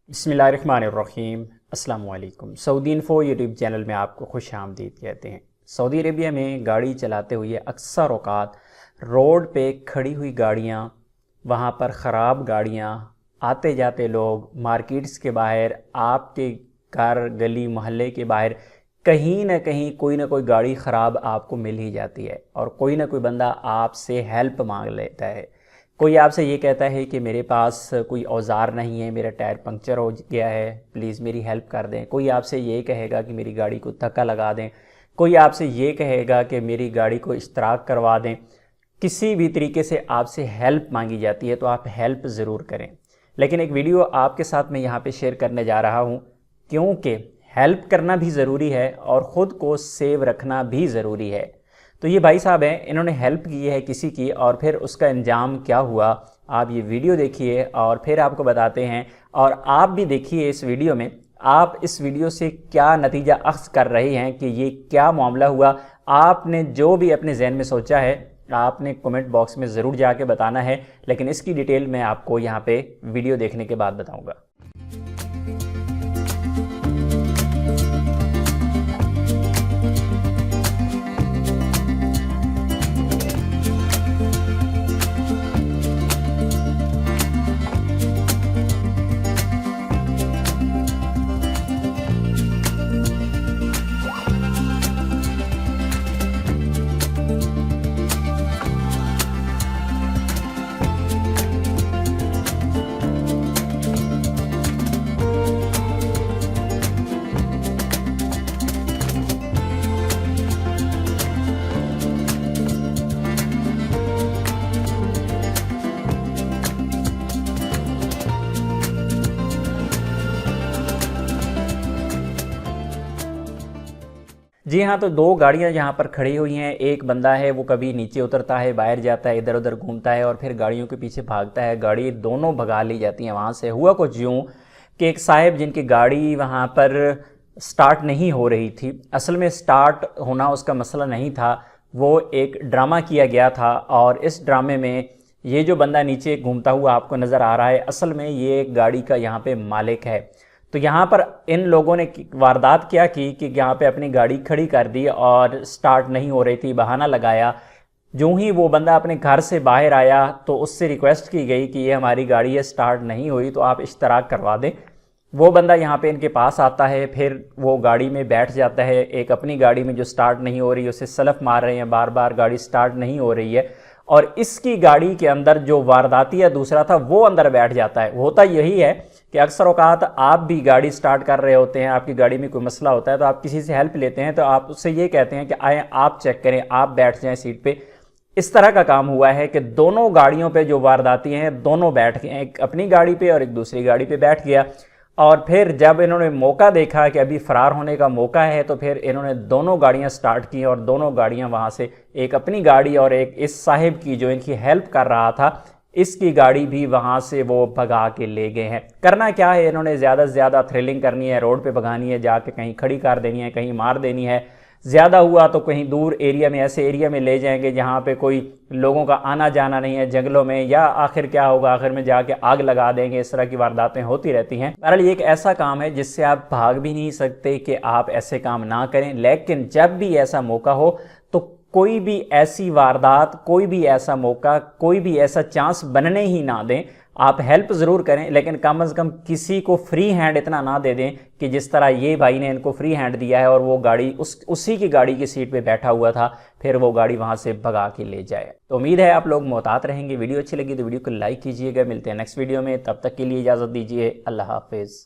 बिस्मिल्लाहिर्रहमानिर्रहीम अस्सलाम वालेकुम। सऊदी इन्फो यूट्यूब चैनल में आपको खुश आमदीद कहते हैं। सऊदी अरेबिया में गाड़ी चलाते हुए अक्सर औक़ात रोड पे खड़ी हुई गाड़ियाँ, वहाँ पर ख़राब गाड़ियाँ, आते जाते लोग, मार्केट्स के बाहर, आपके घर गली मोहल्ले के बाहर कहीं ना कहीं कोई ना कोई गाड़ी ख़राब आपको मिल ही जाती है और कोई ना कोई बंदा आपसे हेल्प मांग लेता है। कोई आपसे ये कहता है कि मेरे पास कोई औज़ार नहीं है, मेरा टायर पंक्चर हो गया है, प्लीज़ मेरी हेल्प कर दें। कोई आपसे ये कहेगा कि मेरी गाड़ी को धक्का लगा दें। कोई आपसे ये कहेगा कि मेरी गाड़ी को इश्तराक करवा दें। किसी भी तरीके से आपसे हेल्प मांगी जाती है तो आप हेल्प ज़रूर करें। लेकिन एक वीडियो आपके साथ मैं यहाँ पे शेयर करने जा रहा हूँ, क्योंकि हेल्प करना भी ज़रूरी है और ख़ुद को सेव रखना भी ज़रूरी है। तो ये भाई साहब हैं, इन्होंने हेल्प की है किसी की और फिर उसका अंजाम क्या हुआ, आप ये वीडियो देखिए और फिर आपको बताते हैं। और आप भी देखिए इस वीडियो में, आप इस वीडियो से क्या नतीजा अख्ज़ कर रहे हैं कि ये क्या मामला हुआ। आपने जो भी अपने जहन में सोचा है आपने कमेंट बॉक्स में ज़रूर जाके बताना है, लेकिन इसकी डिटेल मैं आपको यहाँ पे वीडियो देखने के बाद बताऊँगा। जी हाँ, तो दो गाड़ियाँ यहाँ पर खड़ी हुई हैं। एक बंदा है वो कभी नीचे उतरता है, बाहर जाता है, इधर उधर घूमता है और फिर गाड़ियों के पीछे भागता है। गाड़ी दोनों भगा ली जाती हैं वहाँ से। हुआ कुछ यूँ कि एक साहब जिनकी गाड़ी वहाँ पर स्टार्ट नहीं हो रही थी, असल में स्टार्ट होना उसका मसला नहीं था, वो एक ड्रामा किया गया था और इस ड्रामे में ये जो बंदा नीचे घूमता हुआ आपको नज़र आ रहा है, असल में ये गाड़ी का यहाँ पे मालिक है। तो यहाँ पर इन लोगों ने वारदात क्या की कि यहाँ पे अपनी गाड़ी खड़ी कर दी और स्टार्ट नहीं हो रही थी, बहाना लगाया। जो ही वो बंदा अपने घर से बाहर आया तो उससे रिक्वेस्ट की गई कि ये हमारी गाड़ी है, स्टार्ट नहीं हुई तो आप इश्तराक करवा दें। वो बंदा यहाँ पे इनके पास आता है, फिर वो गाड़ी में बैठ जाता है। एक अपनी गाड़ी में जो स्टार्ट नहीं हो रही उसे सलफ मार रहे हैं, बार बार गाड़ी स्टार्ट नहीं हो रही है। और इसकी गाड़ी के अंदर जो वारदातिया दूसरा था वो अंदर बैठ जाता है। होता यही है कि अक्सर औकात आप भी गाड़ी स्टार्ट कर रहे होते हैं, आपकी गाड़ी में कोई मसला होता है तो आप किसी से हेल्प लेते हैं, तो आप उससे ये कहते हैं कि आए आप चेक करें, आप बैठ जाएं सीट पे। इस तरह का काम हुआ है कि दोनों गाड़ियों पे जो वारदाती हैं दोनों बैठ गए, एक अपनी गाड़ी पे और एक दूसरी गाड़ी पे बैठ गया। और फिर जब इन्होंने मौका देखा कि अभी फ़रार होने का मौका है तो फिर इन्होंने दोनों गाड़ियां स्टार्ट की और दोनों गाड़ियां वहां से, एक अपनी गाड़ी और एक इस साहिब की जो इनकी हेल्प कर रहा था, इसकी गाड़ी भी वहां से वो भगा के ले गए हैं। करना क्या है, इन्होंने ज़्यादा से ज़्यादा थ्रिलिंग करनी है, रोड पे भगानी है, जाके कहीं खड़ी कर देनी है, कहीं मार देनी है। ज़्यादा हुआ तो कहीं दूर एरिया में, ऐसे एरिया में ले जाएंगे जहाँ पे कोई लोगों का आना जाना नहीं है, जंगलों में, या आखिर क्या होगा, आखिर में जाके आग लगा देंगे। इस तरह की वारदातें होती रहती हैं। बहरहाल ये एक ऐसा काम है जिससे आप भाग भी नहीं सकते कि आप ऐसे काम ना करें, लेकिन जब भी ऐसा मौका हो तो कोई भी ऐसी वारदात, कोई भी ऐसा मौका, कोई भी ऐसा चांस बनने ही ना दें। आप हेल्प ज़रूर करें, लेकिन कम अज़ कम किसी को फ्री हैंड इतना ना दे दें कि जिस तरह ये भाई ने इनको फ्री हैंड दिया है और वो गाड़ी उसी की गाड़ी की सीट पे बैठा हुआ था, फिर वो गाड़ी वहाँ से भगा के ले जाए। तो उम्मीद है आप लोग मोहतात रहेंगे। वीडियो अच्छी लगी तो वीडियो को लाइक कीजिएगा। मिलते हैं नेक्स्ट वीडियो में, तब तक के लिए इजाज़त दीजिए। अल्लाह हाफिज़।